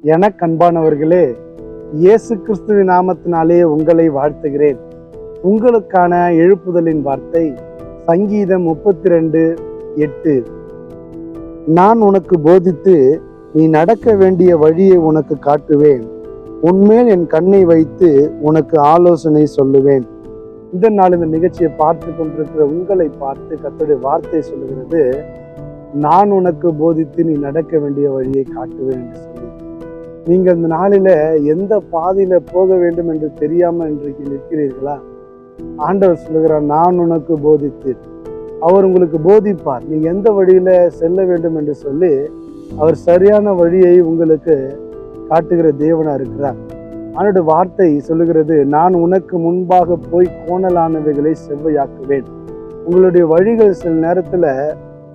எனக்கு அன்பானவர்களே, இயேசு கிறிஸ்துவின் நாமத்தினாலே உங்களை வாழ்த்துகிறேன். உங்களுக்கான எழுப்புதலின் வார்த்தை சங்கீதம் 32:8. நான் உனக்கு போதித்து நீ நடக்க வேண்டிய வழியை உனக்கு காட்டுவேன். உன்மேல் என் கண்ணை வைத்து உனக்கு ஆலோசனை சொல்லுவேன். இந்த நாள் இந்த நிகழ்ச்சியை பார்த்து கொண்டிருக்கிற உங்களை பார்த்து கர்த்தருடைய வார்த்தை சொல்லுகிறது, நான் உனக்கு போதித்து நீ நடக்க வேண்டிய வழியை காட்டுவேன் என்று சொல்லி. நீங்கள் இந்த நாளில எந்த பாதையில போக வேண்டும் என்று தெரியாமல் இன்றைக்கு நிற்கிறீர்களா? ஆண்டவர் சொல்லுகிறார், நான் உனக்கு போதித்து. அவர் உங்களுக்கு போதிப்பார், நீங்க எந்த வழியில செல்ல வேண்டும் என்று சொல்லி அவர் சரியான வழியை உங்களுக்கு காட்டுகிற தேவனா இருக்கிறார். அவனுடைய வார்த்தை சொல்லுகிறது, நான் உனக்கு முன்பாக போய் கோணலானவைகளை செவ்வையாக்குவேன். உங்களுடைய வழிகள் சில நேரத்துல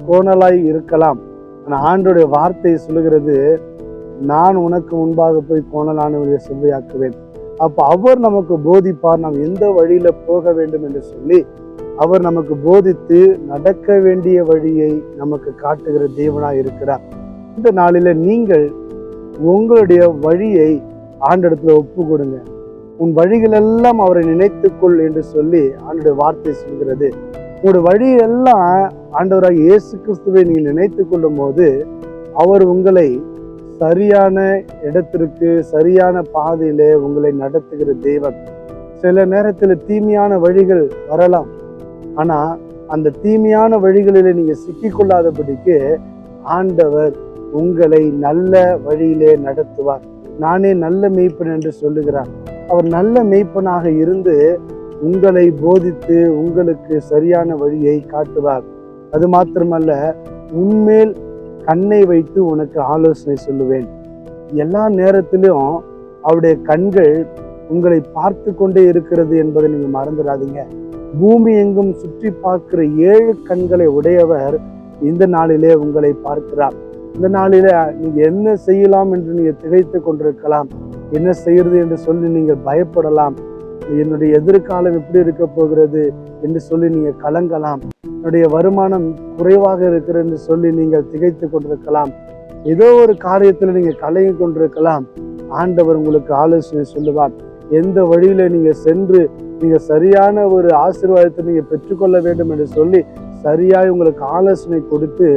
கோணலாய் இருக்கலாம். ஆனால் ஆண்டோடைய வார்த்தை சொல்லுகிறது, நான் உனக்கு முன்பாக போய் கோணலானவைகளை செவ்வையாக்குவேன். அப்ப அவர் நமக்கு போதிப்பார், நாம் எந்த வழியில போக வேண்டும் என்று சொல்லி அவர் நமக்கு போதித்து நடக்க வேண்டிய வழியை நமக்கு காட்டுகிற தேவனாய் இருக்கிறார். இந்த நாளில நீங்கள் உங்களுடைய வழியை ஆண்டவரிடத்துல ஒப்பு கொடுங்க. உன் வழிகள் எல்லாம் அவரை நினைத்துக்கொள் என்று சொல்லி ஆண்டவருடைய வார்த்தை சொல்கிறது. உங்களுடைய வழியெல்லாம் ஆண்டவராக இயேசு கிறிஸ்துவை நீங்கள் நினைத்து கொள்ளும் போது அவர் உங்களை சரியான இடத்திற்கு சரியான பாதையிலே உங்களை நடத்துகிற தேவன். சில நேரத்தில் தீமையான வழிகள் வரலாம், ஆனா அந்த தீமையான வழிகளிலே நீங்க சிக்கிக்கொள்ளாதபடிக்கு ஆண்டவர் உங்களை நல்ல வழியிலே நடத்துவார். நானே நல்ல மேய்ப்பன் என்று சொல்லுகிறார். அவர் நல்ல மேய்ப்பனாக இருந்து உங்களை போதித்து உங்களுக்கு சரியான வழியை காட்டுவார். அது மாத்திரமல்ல, உன்மேல் கண்ணை வைத்து உனக்கு ஆலோசனை சொல்லுவேன். எல்லா நேரத்திலும் அவருடைய கண்கள் உங்களை பார்த்து கொண்டே இருக்கிறது என்பதை நீங்க மறந்துடாதீங்க. பூமி எங்கும் சுற்றி பார்க்கிற 7 கண்களை உடையவர் இந்த நாளிலே உங்களை பார்க்கிறார். இந்த நாளிலே நீங்க என்ன செய்யலாம் என்று நீங்க திகைத்து கொண்டிருக்கலாம். என்ன செய்யறது என்று சொல்லி நீங்கள் பயப்படலாம். என்னுடைய எதிர்காலம் எப்படி இருக்க போகிறது என்று சொல்லி நீங்க கலங்கலாம். என்னுடைய வருமானம் குறைவாக இருக்கிறது என்று சொல்லி நீங்கள் திகைத்து கொண்டிருக்கலாம். ஏதோ ஒரு காரியத்தில் நீங்க கலங்கி கொண்டிருக்கலாம். ஆண்டவர் உங்களுக்கு ஆலோசனை சொல்லுவார். எந்த வழியில நீங்க சென்று நீங்க சரியான ஒரு ஆசீர்வாதத்தை நீங்க பெற்றுக்கொள்ள வேண்டும் என்று சொல்லி சரியாய் உங்களுக்கு ஆலோசனை கொடுத்து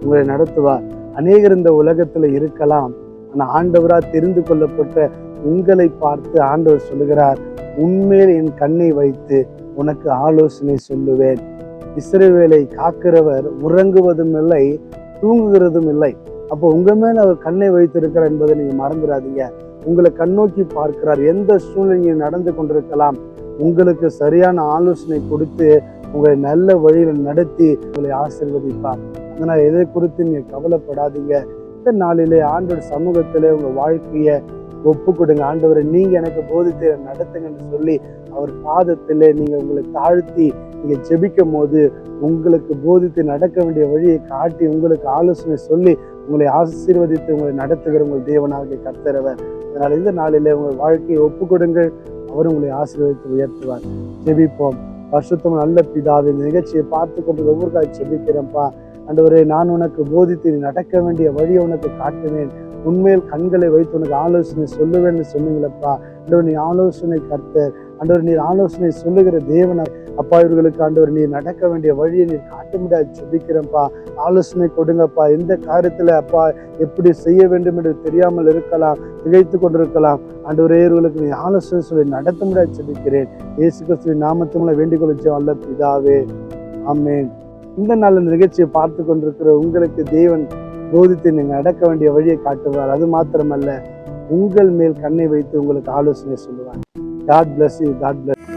உங்களை நடத்துவார். அநேகர் இந்த உலகத்துல இருக்கலாம், ஆனா ஆண்டவரா தெரிந்து கொள்ளப்பட்ட உங்களை பார்த்து ஆண்டவர் சொல்லுகிறார், உன்மேல் என் கண்ணை வைத்து உனக்கு ஆலோசனை சொல்லுவேன். இஸ்ரவேலை காக்கிறவர் உறங்குவதும் இல்லை, தூங்குகிறதும் இல்லை. அப்போ உங்க மேல அவர் கண்ணை வைத்திருக்கிறார் என்பதை நீங்க மறந்துடாதீங்க. உங்களை கண்ணோக்கி பார்க்கிறார். எந்த சூழ்நிலையை நடந்து கொண்டிருக்கலாம், உங்களுக்கு சரியான ஆலோசனை கொடுத்து உங்களை நல்ல வழியில நடத்தி உங்களை ஆசீர்வதிப்பார். அதனால எதை குறித்து நீங்க கவலைப்படாதீங்க. இந்த நாளிலே ஆண்டவர் சமூகத்திலே உங்க வாழ்க்கைய ஒப்பு கொடுங்க. ஆண்டவரை நீங்க எனக்கு போதித்து நடத்துங்கன்னு சொல்லி அவர் பாதத்திலே நீங்க உங்களை தாழ்த்தி நீங்க ஜெபிக்கும் போது உங்களுக்கு போதித்து நடக்க வேண்டிய வழியை காட்டி உங்களுக்கு ஆலோசனை சொல்லி உங்களை ஆசீர்வதித்து உங்களை நடத்துகிற உங்கள் தேவனாகிய கர்த்தரவர். அதனால இந்த நாளிலே உங்கள் வாழ்க்கையை ஒப்பு கொடுங்கள். அவர் உங்களை ஆசீர்வதித்து உயர்த்துவார். ஜெபிப்போம். பரிசுத்தம் நல்ல பிதாவே, இந்த நிகழ்ச்சியை பார்த்து கொண்டு ஒவ்வொரு ஜெபிக்கிறேன்ப்பா. ஆண்டவரே, நான் உனக்கு போதித்து நீ நடக்க வேண்டிய வழியை உனக்கு காட்டுவேன். உண்மையில் கண்களை வைத்து உனக்கு ஆலோசனை சொல்லுவேன்னு சொன்னீங்களப்பா. ஆண்டவர் நீ ஆலோசனை கர்த்தர். ஆண்டவர் நீர் ஆலோசனை சொல்லுகிற தேவனா அப்பா. இவர்களுக்கு ஆண்டவர் நீர் நடக்க வேண்டிய வழியை நீர் காட்ட முடியாது ஜெபிக்கிறேன்ப்பா. ஆலோசனை கொடுங்கப்பா. எந்த காரியத்துல அப்பா எப்படி செய்ய வேண்டும் என்று தெரியாமல் இருக்கலாம், திகைத்து கொண்டிருக்கலாம். ஆண்டவரே, இவர்களுக்கு நீ ஆலோசனை சொல்லி நடத்த முடியாது ஜெபிக்கிறேன். இயேசு கிறிஸ்துவின் நாமத்தினால வேண்டிக் கொள்ளும் அல்ல பிதாவே, ஆமென். இந்த நாள் இந்த நிகழ்ச்சியை பார்த்து கொண்டிருக்கிற உங்களுக்கு தேவன் போதித்து நீங்க நடக்க வேண்டிய வழியை காட்டுவார். அது மாத்திரமல்ல, உங்கள் மேல் கண்ணை வைத்து உங்களுக்கு ஆலோசனை சொல்லுவார். God bless you. God bless you.